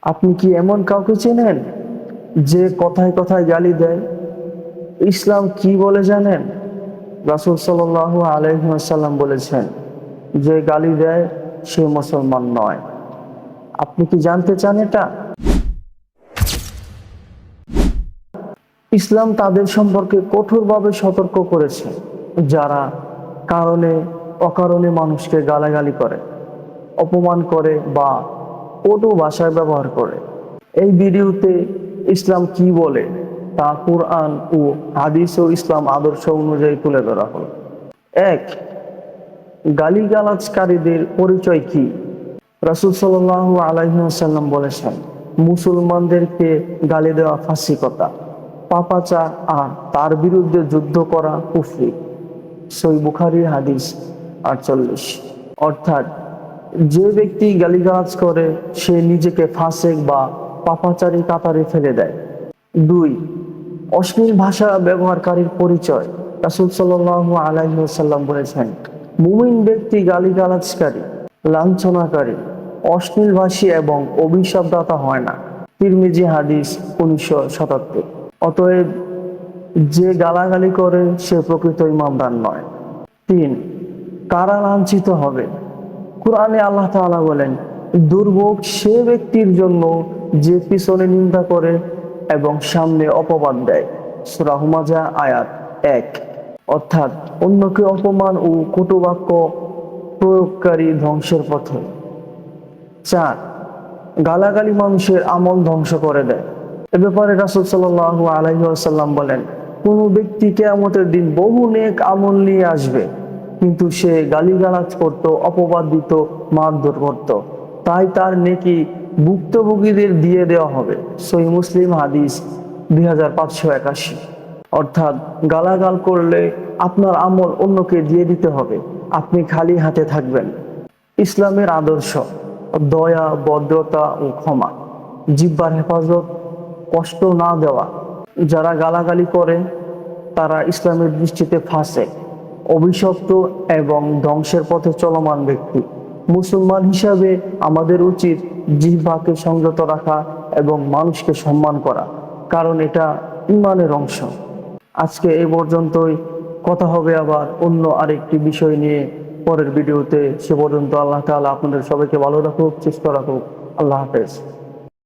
আপনি কি এমন কাউকে চেনেন যে কথায় কথায় গালি দেয়? ইসলাম কি বলে জানেন? রাসূল সাল্লাল্লাহু আলাইহি ওয়াসাল্লাম বলেছেন, যে গালি দেয় সে মুসলমান নয়। আপনি কি জানতে চান এটা? ইসলাম তাদের সম্পর্কে কঠোরভাবে সতর্ক করেছে যারা কারণে অকারণে মানুষকে গালাগালি করে, অপমান করে বা কটু ভাষায় ব্যবহার করে। এই ভিডিওতে ইসলাম কি বলে তা কুরআন ও হাদিস ও ইসলাম আদর্শ অনুযায়ী তুলে ধরা হলো। ১. গালিগালাজকারীদের পরিচয় কি? রাসূল সাল্লাল্লাহু আলাইহি ওয়াসাল্লাম বলেছেন, মুসলমানদেরকে গালি দেওয়া ফাসিকতা, পাপাচার আর তার বিরুদ্ধে যুদ্ধ করা কুফরি। সহিহ বুখারী হাদিস 48। অর্থাৎ যে ব্যক্তি গালিগালাজ করে সে নিজেকে ফাসিক বা পাপাচারী কাতারে ফেলে দেয়। ২. অশ্লীল ভাষা ব্যবহারকারীর পরিচয়। রাসূল সাল্লাল্লাহু আলাইহি ওয়াসাল্লাম বলেছেন, মুমিন ব্যক্তি গালিগালাজকারী, লাঞ্ছনাকারী, অশ্লীলভাষী এবং অভিশাপদাতা হয় না। তিরমিজি হাদিস 1977। অতএব যে গালাগালি করে সে প্রকৃত ঈমানদার নয়। ৩. কারা লাঞ্ছিত হবে? কুরআনে আল্লাহ তাআলা বলেন, দুর্ভোগ সে ব্যক্তির জন্য যে পিছনে নিন্দা করে এবং সামনে অপবাদ দেয়। সূরা হুমাযা আয়াত ১। অর্থাৎ অন্যকে অপমান ও কটুবাক্য প্রয়োগকারী ধ্বংসের পথে। ৪. গালাগালি মানুষের আমল ধ্বংস করে দেয়। এ ব্যাপারে রাসূল সাল্লাল্লাহু আলাইহি ওয়াসাল্লাম বলেন, কোন ব্যক্তি কিয়ামতের দিন বহু নেক আমল নিয়ে আসবে, কিন্তু সে গালিগালাজ করত, অপবাদ দিত, মারধর করত, তাই তার নেকি ভুক্তভোগীদের দিয়ে দেওয়া হবে। সহিহ মুসলিম হাদিস 2581। অর্থাৎ গালাগাল করলে আপনার আমল অন্যকে দিয়ে দিতে হবে, আপনি খালি হাতে থাকবেন। ইসলামের আদর্শ: দয়া, ভদ্রতা ও ক্ষমা, জিহ্বার হেফাজত, কষ্ট না দেওয়া। যারা গালাগালি করে তারা ইসলামের দৃষ্টিতে ফাসিক, অভিশপ্ত এবং ধ্বংসের পথে চলমান ব্যক্তি। মুসলমান হিসাবে আমাদের উচিত জিহ্বাকে সংযত রাখা এবং মানুষকে সম্মান করা, কারণ এটা ঈমানের অংশ। আজকে এই পর্যন্তই। কথা হবে আবার অন্য আরেকটি বিষয় নিয়ে পরের ভিডিওতে। সে পর্যন্ত আল্লাহ তাআলা আপনাদের সবাইকে ভালো রাখুক, সুস্থ রাখুক। আল্লাহ হাফেজ।